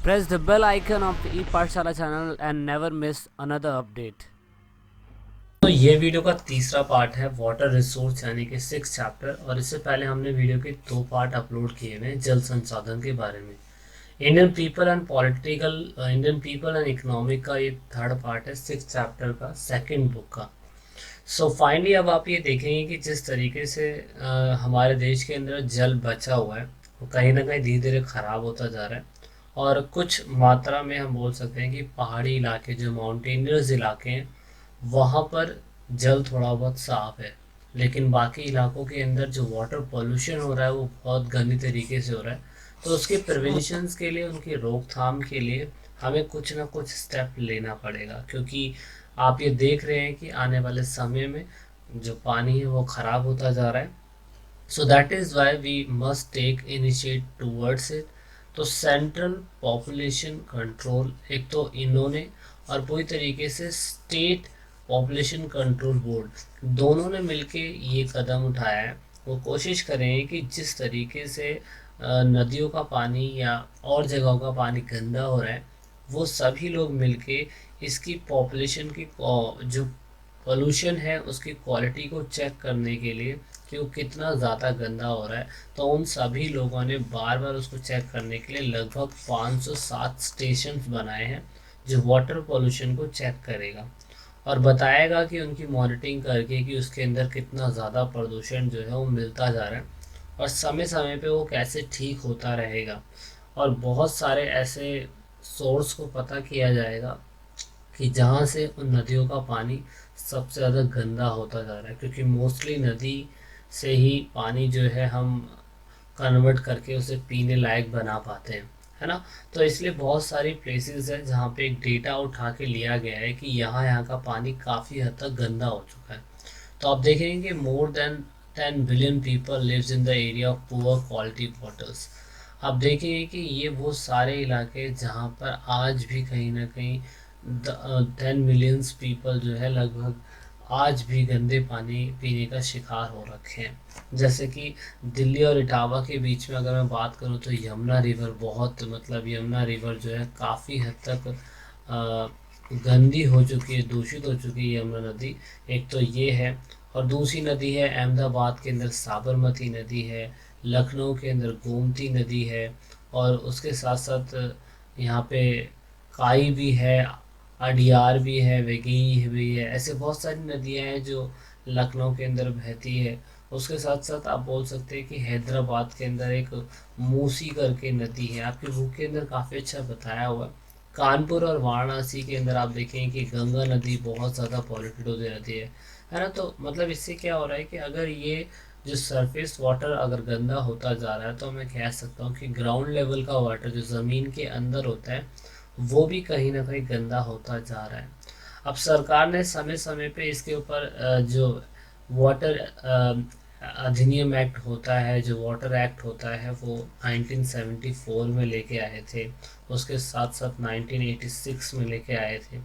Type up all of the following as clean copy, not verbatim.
Press the bell icon of the Epaathshaala channel and never miss another update. तो ये video का तीसरा part है वाटर रिसोर्स यानी कि 6 चैप्टर। और इससे पहले हमने वीडियो के 2 पार्ट अपलोड किए हुए हैं जल संसाधन के बारे में। इंडियन पीपल एंड इकोनॉमिक का ये थर्ड पार्ट है 6 चैप्टर का सेकंड बुक का। सो फाइनली अब आप ये देखेंगे कि जिस तरीके से हमारे देश के अंदर जल बचा हुआ है वो कहीं ना कहीं धीरे धीरे ख़राब होता जा रहा है। और कुछ मात्रा में हम बोल सकते हैं कि पहाड़ी इलाके जो माउंटेनियर्स इलाके हैं वहाँ पर जल थोड़ा बहुत साफ है, लेकिन बाकी इलाकों के अंदर जो वाटर पोल्यूशन हो रहा है वो बहुत गंदी तरीके से हो रहा है। तो उसके प्रिवेंशंस के लिए, उनकी रोकथाम के लिए हमें कुछ ना कुछ स्टेप लेना पड़ेगा, क्योंकि आप ये देख रहे हैं कि आने वाले समय में जो पानी है वो ख़राब होता जा रहा है। So that is why we must take initiate towards it. तो सेंट्रल पॉपुलेशन कंट्रोल एक तो इन्होंने, और पूरी तरीके से स्टेट पॉपुलेशन कंट्रोल बोर्ड दोनों ने मिलके ये कदम उठाया है। वो कोशिश करें कि जिस तरीके से नदियों का पानी या और जगहों का पानी गंदा हो रहा है, वो सभी लोग मिलके इसकी पॉपुलेशन की जो पोल्यूशन है उसकी क्वालिटी को चेक करने के लिए कि वो कितना ज़्यादा गंदा हो रहा है। तो उन सभी लोगों ने बार बार उसको चेक करने के लिए लगभग 507 स्टेशन बनाए हैं जो वाटर पोल्यूशन को चेक करेगा और बताएगा कि उनकी मॉनिटरिंग करके कि उसके अंदर कितना ज़्यादा प्रदूषण जो है वो मिलता जा रहा है और समय समय पे वो कैसे ठीक होता रहेगा। और बहुत सारे ऐसे सोर्स को पता किया जाएगा कि जहाँ से उन नदियों का पानी सबसे ज़्यादा गंदा होता जा रहा है, क्योंकि मोस्टली नदी से ही पानी जो है हम कन्वर्ट करके उसे पीने लायक बना पाते हैं, है ना। तो इसलिए बहुत सारी प्लेसेस है जहाँ पे एक डेटा उठा के लिया गया है कि यहाँ यहाँ का पानी काफ़ी हद तक गंदा हो चुका है। तो आप देखेंगे कि more than 10 billion people lives in the area of poor quality waters. आप देखेंगे कि ये वो सारे इलाके जहाँ पर आज भी कहीं ना कहीं 10 मिलियंस पीपल जो है लगभग आज भी गंदे पानी पीने का शिकार हो रखे हैं। जैसे कि दिल्ली और इटावा के बीच में अगर मैं बात करूं तो यमुना रिवर बहुत, मतलब यमुना रिवर जो है काफ़ी हद तक गंदी हो चुकी है, दूषित हो चुकी है यमुना नदी। एक तो ये है, और दूसरी नदी है अहमदाबाद के अंदर साबरमती नदी है, लखनऊ के अंदर गोमती नदी है, और उसके साथ साथ यहाँ पे काई भी है, अडियार भी है, वेगई भी है। ऐसे बहुत सारी नदियाँ हैं जो लखनऊ के अंदर बहती है। उसके साथ साथ आप बोल सकते हैं कि हैदराबाद के अंदर एक मूसी करके नदी है, आपकी बुक के अंदर काफ़ी अच्छा बताया हुआ है। कानपुर और वाराणसी के अंदर आप देखें कि गंगा नदी बहुत ज़्यादा पॉल्यूटेड होती रहती है ना। तो मतलब इससे क्या हो रहा है कि अगर ये जो सरफेस वाटर अगर गंदा होता जा रहा है तो मैं कह सकता हूँ कि ग्राउंड लेवल का वाटर जो ज़मीन के अंदर होता है वो भी कहीं ना कहीं गंदा होता जा रहा है। अब सरकार ने समय समय पे इसके ऊपर जो वाटर अधिनियम एक्ट होता है, जो वाटर एक्ट होता है, वो 1974 में लेके आए थे। उसके साथ साथ 1986 में लेके आए थे।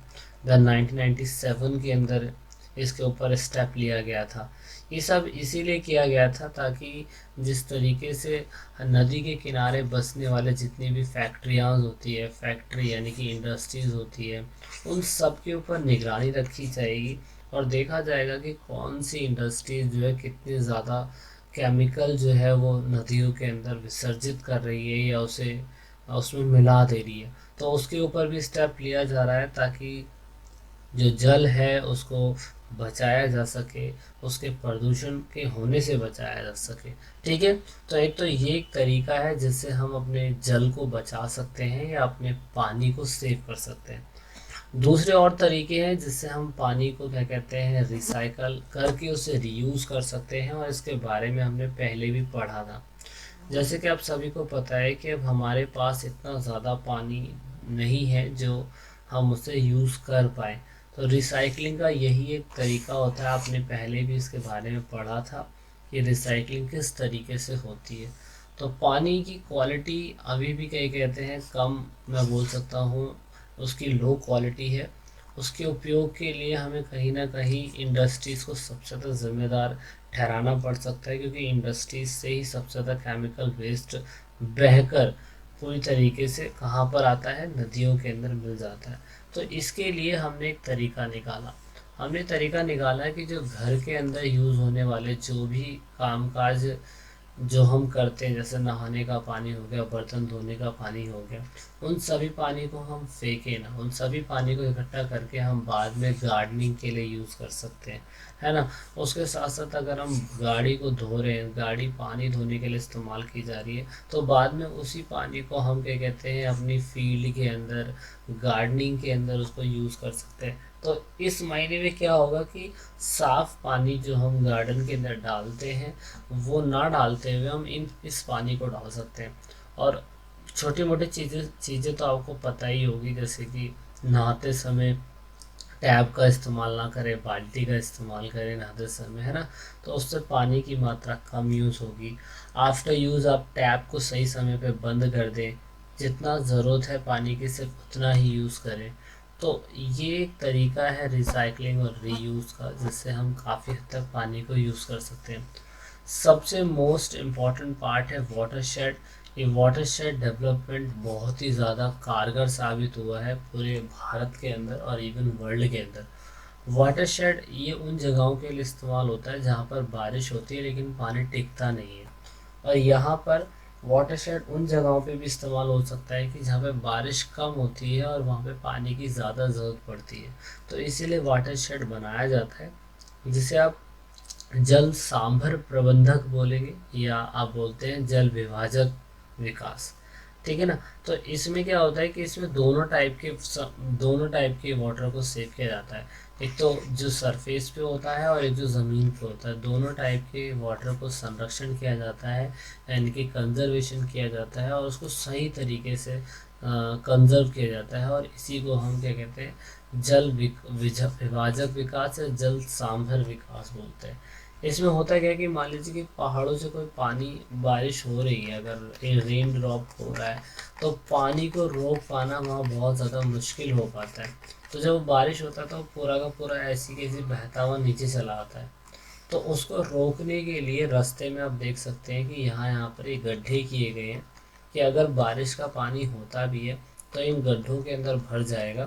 देन 1997 के अंदर इसके ऊपर स्टेप लिया गया था। ये सब इसीलिए किया गया था ताकि जिस तरीके से नदी के किनारे बसने वाले जितनी भी फैक्ट्रियाँ होती है, फैक्ट्री यानी कि इंडस्ट्रीज़ होती है, उन सब के ऊपर निगरानी रखी जाएगी और देखा जाएगा कि कौन सी इंडस्ट्रीज जो है कितनी ज़्यादा केमिकल जो है वो नदियों के अंदर विसर्जित कर रही है या उसे उसमें मिला दे रही है। तो उसके ऊपर भी स्टेप लिया जा रहा है ताकि जो जल है उसको बचाया जा सके, उसके प्रदूषण के होने से बचाया जा सके। ठीक है। तो एक तो ये एक तरीका है जिससे हम अपने जल को बचा सकते हैं या अपने पानी को सेव कर सकते हैं। दूसरे और तरीके हैं जिससे हम पानी को क्या कहते हैं रिसाइकल करके उसे रीयूज़ कर सकते हैं, और इसके बारे में हमने पहले भी पढ़ा था। जैसे कि आप सभी को पता है कि अब हमारे पास इतना ज़्यादा पानी नहीं है जो हम उसे यूज़ कर पाए। तो रिसाइकलिंग का यही एक तरीका होता है। आपने पहले भी इसके बारे में पढ़ा था कि रिसाइकलिंग किस तरीके से होती है। तो पानी की क्वालिटी अभी भी कई कहते हैं कम, मैं बोल सकता हूँ उसकी लो क्वालिटी है। उसके उपयोग के लिए हमें कहीं ना कहीं इंडस्ट्रीज़ को सबसे ज़्यादा जिम्मेदार ठहराना पड़ सकता है, क्योंकि इंडस्ट्रीज से ही सबसे ज़्यादा केमिकल वेस्ट बहकर पूरी तरीके से कहाँ पर आता है, नदियों के अंदर मिल जाता है। तो इसके लिए हमने एक तरीका निकाला। हमने तरीका निकाला कि जो घर के अंदर यूज़ होने वाले जो भी कामकाज जो हम करते हैं, जैसे नहाने का पानी हो गया, बर्तन धोने का पानी हो गया, उन सभी पानी को हम फेंके ना, उन सभी पानी को इकट्ठा करके हम बाद में गार्डनिंग के लिए यूज़ कर सकते हैं, है ना। उसके साथ साथ अगर हम गाड़ी को धो रहे हैं, गाड़ी पानी धोने के लिए इस्तेमाल की जा रही है, तो बाद में उसी पानी को हम क्या कहते हैं, अपनी फील्ड के अंदर, गार्डनिंग के अंदर उसको यूज़ कर सकते हैं। तो इस महीने में क्या होगा कि साफ पानी जो हम गार्डन के अंदर डालते हैं, वो ना डालते हुए हम इस पानी को डाल सकते हैं। और छोटी मोटी चीज़ें तो आपको पता ही होगी, जैसे कि नहाते समय टैप का इस्तेमाल ना करें, बाल्टी का इस्तेमाल करें नहाते समय, है ना। तो उससे पानी की मात्रा कम यूज़ होगी। आफ्टर यूज़ आप टैप को सही समय पे बंद कर दें, जितना ज़रूरत है पानी की सिर्फ उतना ही यूज़ करें। तो ये एक तरीका है रिसाइकलिंग और रीयूज़ का, जिससे हम काफ़ी हद तक पानी को यूज़ कर सकते हैं। सबसे मोस्ट इम्पॉर्टेंट पार्ट है वाटरशेड। ये वाटरशेड डेवलपमेंट बहुत ही ज़्यादा कारगर साबित हुआ है पूरे भारत के अंदर और इवन वर्ल्ड के अंदर। वाटरशेड ये उन जगहों के लिए इस्तेमाल होता है जहाँ पर बारिश होती है लेकिन पानी टिकता नहीं है। और यहाँ पर वाटरशेड उन जगहों पे भी इस्तेमाल हो सकता है कि जहाँ पे बारिश कम होती है और वहाँ पे पानी की ज़्यादा ज़रूरत पड़ती है। तो इसीलिए वाटरशेड बनाया जाता है, जिसे आप जल सांभर प्रबंधक बोलेंगे, या आप बोलते हैं जल विभाजक विकास, ठीक है ना। तो इसमें क्या होता है कि इसमें दोनों टाइप के वाटर को सेव किया जाता है। एक तो जो सरफेस पे होता है और एक जो ज़मीन पे होता है, दोनों टाइप के वाटर को संरक्षण किया जाता है, यानी कि कंजर्वेशन किया जाता है और उसको सही तरीके से कंजर्व किया जाता है। और इसी को हम क्या कहते हैं, विभाजक विकास या जल सांभर विकास बोलते हैं। इसमें होता क्या है कि मान लीजिए कि पहाड़ों से कोई पानी, बारिश हो रही है, अगर रेन ड्रॉप हो रहा है, तो पानी को रोक पाना वहाँ बहुत ज़्यादा मुश्किल हो पाता है। तो जब बारिश होता है तो पूरा का पूरा ऐसी कैसी बहता हुआ नीचे चला आता है। तो उसको रोकने के लिए रास्ते में आप देख सकते हैं कि यहाँ यहाँ पर एक गड्ढे किए गए हैं कि अगर बारिश का पानी होता भी है तो इन गड्ढों के अंदर भर जाएगा।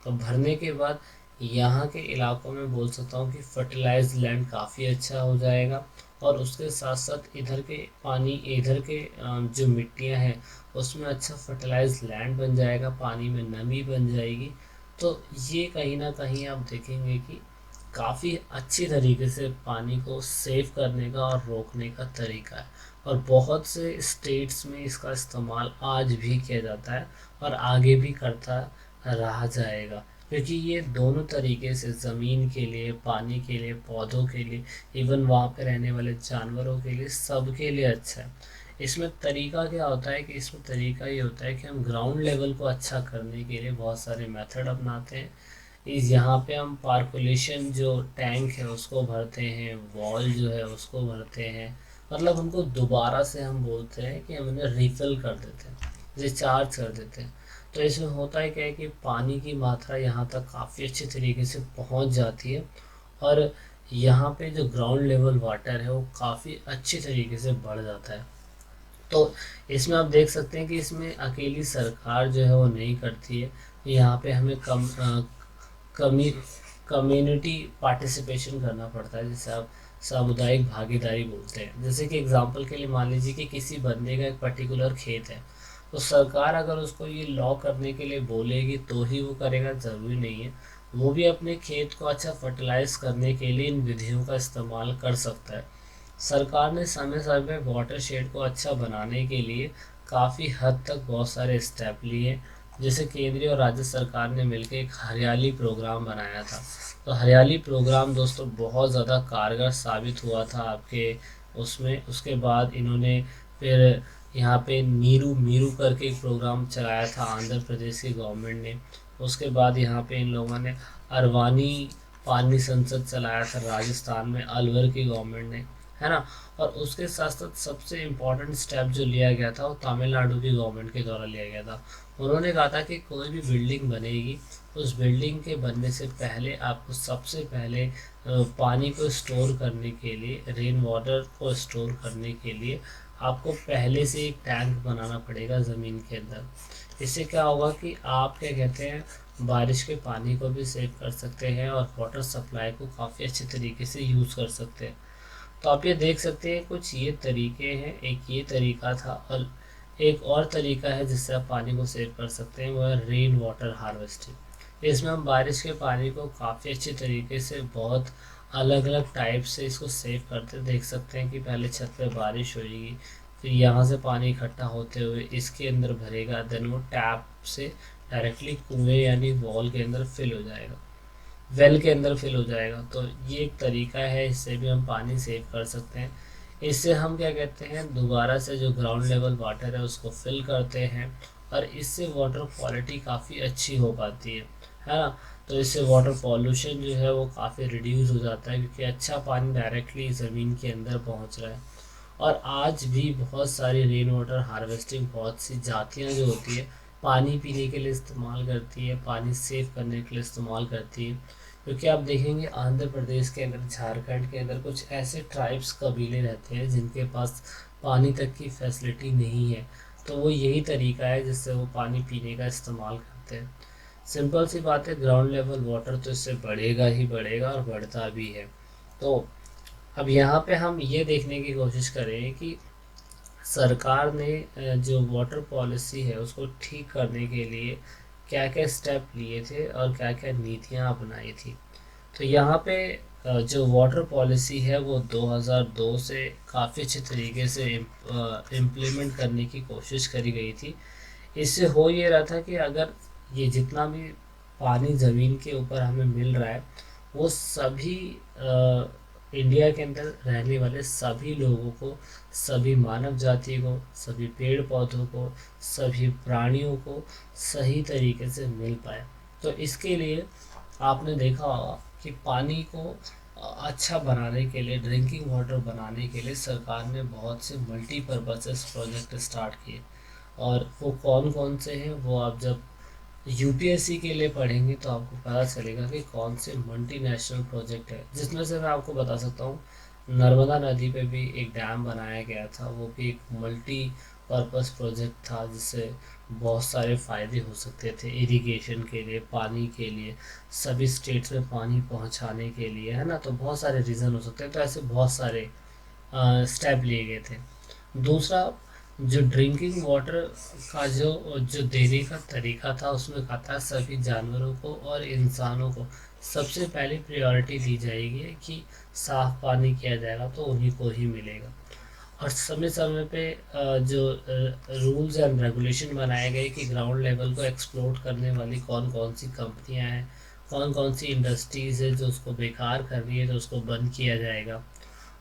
तो भरने के बाद यहाँ के इलाकों में बोल सकता हूँ कि फर्टिलाइज लैंड काफ़ी अच्छा हो जाएगा। और उसके साथ साथ इधर के जो मिट्टियाँ हैं उसमें अच्छा फर्टिलाइज लैंड बन जाएगा, पानी में नमी बन जाएगी। तो ये कहीं ना कहीं आप देखेंगे कि काफ़ी अच्छी तरीके से पानी को सेव करने का और रोकने का तरीका है। और बहुत से स्टेट्स में इसका इस्तेमाल आज भी किया जाता है और आगे भी करता रहा जाएगा, क्योंकि ये दोनों तरीके से ज़मीन के लिए, पानी के लिए, पौधों के लिए, इवन वहाँ पे रहने वाले जानवरों के लिए, सबके लिए अच्छा है। इसमें तरीका क्या होता है कि इसमें तरीका ये होता है कि हम ग्राउंड लेवल को अच्छा करने के लिए बहुत सारे मेथड अपनाते हैं। इस यहाँ पे हम पार्कुलेशन जो टैंक है उसको भरते हैं, वॉल जो है उसको भरते हैं, मतलब उनको दोबारा से हम बोलते हैं कि हम उन्हें रिफ़िल कर देते हैं, रिचार्ज कर देते हैं। तो इसमें होता है क्या है कि पानी की मात्रा यहाँ तक काफ़ी अच्छे तरीके से पहुँच जाती है और यहाँ पे जो ग्राउंड लेवल वाटर है वो काफ़ी अच्छी तरीके से बढ़ जाता है। तो इसमें आप देख सकते हैं कि इसमें अकेली सरकार जो है वो नहीं करती है, यहाँ पे हमें कमी कम्युनिटी पार्टिसिपेशन करना पड़ता है, जिसे आप सामुदायिक भागीदारी बोलते हैं। जैसे कि एग्जांपल के लिए मान लीजिए कि किसी बंदे का एक पर्टिकुलर खेत है, तो सरकार अगर उसको ये लॉ करने के लिए बोलेगी तो ही वो करेगा, ज़रूरी नहीं है। वो भी अपने खेत को अच्छा फर्टिलाइज करने के लिए इन विधियों का इस्तेमाल कर सकता है। सरकार ने समय समय पर वाटर शेड को अच्छा बनाने के लिए काफ़ी हद तक बहुत सारे स्टेप लिए। जैसे केंद्रीय और राज्य सरकार ने मिलकर एक हरियाली प्रोग्राम बनाया था। तो हरियाली प्रोग्राम दोस्तों बहुत ज़्यादा कारगर साबित हुआ था आपके उसमें। उसके बाद इन्होंने फिर यहाँ पे नीरू मीरू करके एक प्रोग्राम चलाया था आंध्र प्रदेश की गवर्नमेंट ने। उसके बाद यहाँ पे इन लोगों ने अरवानी पानी संसद चलाया था राजस्थान में, अलवर की गवर्नमेंट ने, है ना। और उसके साथ साथ सबसे इम्पोर्टेंट स्टेप जो लिया गया था वो तमिलनाडु की गवर्नमेंट के द्वारा लिया गया था। उन्होंने कहा था कि कोई भी बिल्डिंग बनेगी, उस बिल्डिंग के बनने से पहले आपको सबसे पहले पानी को स्टोर करने के लिए, रेन वाटर को स्टोर करने के लिए आपको पहले से एक टैंक बनाना पड़ेगा ज़मीन के अंदर। इससे क्या होगा कि आप क्या कहते हैं बारिश के पानी को भी सेव कर सकते हैं और वाटर सप्लाई को काफ़ी अच्छे तरीके से यूज़ कर सकते हैं। तो आप ये देख सकते हैं कुछ ये तरीके हैं, एक ये तरीका था और एक और तरीका है जिससे आप पानी को सेव कर सकते हैं, वो है रेन वाटर हार्वेस्टिंग। इसमें हम बारिश के पानी को काफ़ी अच्छे तरीके से बहुत अलग अलग टाइप से इसको सेव करते देख सकते हैं कि पहले छत पे बारिश होगी, फिर यहाँ से पानी इकट्ठा होते हुए इसके अंदर भरेगा, देन वो टैप से डायरेक्टली कुएं यानी वॉल के अंदर फिल हो जाएगा, वेल के अंदर फिल हो जाएगा। तो ये एक तरीका है, इससे भी हम पानी सेव कर सकते हैं। इससे हम क्या कहते हैं दोबारा से जो ग्राउंड लेवल वाटर है उसको फिल करते हैं और इससे वाटर क्वालिटी काफ़ी अच्छी हो पाती है ना। तो इससे वाटर पॉल्यूशन जो है वो काफ़ी रिड्यूस हो जाता है क्योंकि अच्छा पानी डायरेक्टली ज़मीन के अंदर पहुंच रहा है। और आज भी बहुत सारी रेन वाटर हार्वेस्टिंग बहुत सी जातियाँ जो होती है पानी पीने के लिए इस्तेमाल करती है, पानी सेव करने के लिए इस्तेमाल करती है। क्योंकि आप देखेंगे आंध्र प्रदेश के अंदर, झारखंड के अंदर कुछ ऐसे ट्राइब्स कबीले रहते हैं जिनके पास पानी तक की फैसिलिटी नहीं है, तो वो यही तरीका है जिससे वो पानी पीने का इस्तेमाल करते हैं। सिंपल सी बात है, ग्राउंड लेवल वाटर तो इससे बढ़ेगा ही बढ़ेगा और बढ़ता भी है। तो अब यहाँ पे हम ये देखने की कोशिश करें कि सरकार ने जो वाटर पॉलिसी है उसको ठीक करने के लिए क्या क्या स्टेप लिए थे और क्या क्या नीतियाँ अपनाई थी। तो यहाँ पे जो वाटर पॉलिसी है वो 2002 से काफ़ी अच्छे तरीके से इम्प्लीमेंट करने की कोशिश करी गई थी। इससे हो ये रहा था कि अगर ये जितना भी पानी ज़मीन के ऊपर हमें मिल रहा है वो सभी इंडिया के अंदर रहने वाले सभी लोगों को, सभी मानव जाति को, सभी पेड़ पौधों को, सभी प्राणियों को सही तरीके से मिल पाए। तो इसके लिए आपने देखा होगा कि पानी को अच्छा बनाने के लिए, ड्रिंकिंग वाटर बनाने के लिए सरकार ने बहुत से मल्टीपर्पसेस प्रोजेक्ट स्टार्ट किए। और वो कौन कौन से हैं वो आप जब यूपीएससी के लिए पढ़ेंगे तो आपको पता चलेगा कि कौन से मल्टीनेशनल प्रोजेक्ट है। जिसमें से मैं आपको बता सकता हूँ नर्मदा नदी पे भी एक डैम बनाया गया था, वो भी एक मल्टी पर्पस प्रोजेक्ट था जिससे बहुत सारे फ़ायदे हो सकते थे इरिगेशन के लिए, पानी के लिए, सभी स्टेट्स में पानी पहुंचाने के लिए, है ना। तो बहुत सारे रीज़न हो सकते हैं, तो ऐसे बहुत सारे स्टेप लिए गए थे। दूसरा जो ड्रिंकिंग वाटर का जो देने का तरीका था उसमें कहा था सभी जानवरों को और इंसानों को सबसे पहले प्रायोरिटी दी जाएगी कि साफ़ पानी किया जाएगा तो उन्हीं को ही मिलेगा। और समय समय पे जो रूल्स एंड रेगुलेशन बनाए गए कि ग्राउंड लेवल को एक्सप्लोर करने वाली कौन कौन सी कंपनियां हैं, कौन कौन सी इंडस्ट्रीज़ है जो उसको बेकार कर रही है तो उसको बंद किया जाएगा।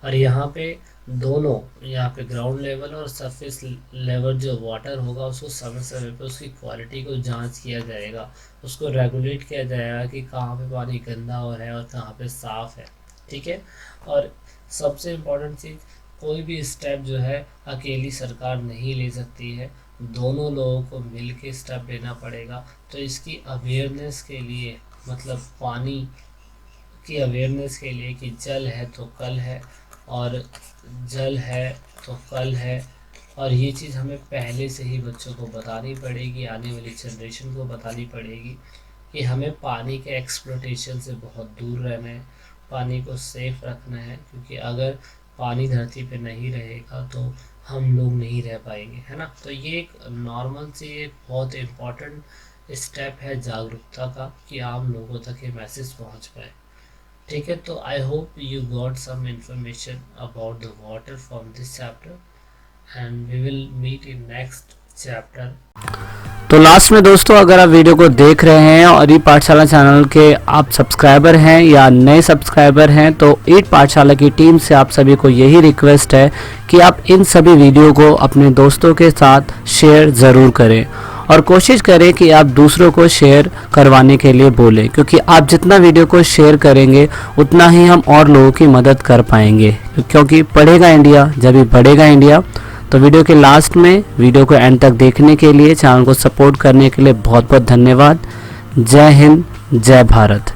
और यहाँ पे दोनों, यहाँ पे ग्राउंड लेवल और सरफेस लेवल जो वाटर होगा उसको समय समय पे उसकी क्वालिटी को जांच किया जाएगा, उसको रेगुलेट किया जाएगा कि कहाँ पे पानी गंदा हो रहा है और कहाँ पे साफ़ है, ठीक है। और सबसे इम्पोर्टेंट चीज़, कोई भी स्टेप जो है अकेली सरकार नहीं ले सकती है, दोनों लोगों को मिल के स्टेप लेना पड़ेगा। तो इसकी अवेयरनेस के लिए, मतलब पानी की अवेयरनेस के लिए कि जल है तो कल है और जल है तो कल है, और ये चीज़ हमें पहले से ही बच्चों को बतानी पड़ेगी, आने वाली जनरेशन को बतानी पड़ेगी कि हमें पानी के एक्सप्लॉयटेशन से बहुत दूर रहना है, पानी को सेफ रखना है। क्योंकि अगर पानी धरती पे नहीं रहेगा तो हम लोग नहीं रह पाएंगे, है ना। तो ये एक नॉर्मल सी एक बहुत इम्पॉर्टेंट स्टेप है जागरूकता का कि आम लोगों तक ये मैसेज पहुंच पाए, ठीक है। तो I hope you got some information about the water from this chapter and we will meet in next chapter. तो लास्ट में दोस्तों, अगर आप वीडियो को देख रहे हैं और ई पाठशाला चैनल के आप सब्सक्राइबर हैं या नए सब्सक्राइबर हैं, तो ई पाठशाला की टीम से आप सभी को यही रिक्वेस्ट है कि आप इन सभी वीडियो को अपने दोस्तों के साथ शेयर ज़रूर करें और कोशिश करें कि आप दूसरों को शेयर करवाने के लिए बोलें, क्योंकि आप जितना वीडियो को शेयर करेंगे उतना ही हम और लोगों की मदद कर पाएंगे। क्योंकि पढ़ेगा इंडिया जब भी बढ़ेगा इंडिया। तो वीडियो के लास्ट में वीडियो को एंड तक देखने के लिए, चैनल को सपोर्ट करने के लिए बहुत बहुत धन्यवाद। जय हिंद, जय भारत।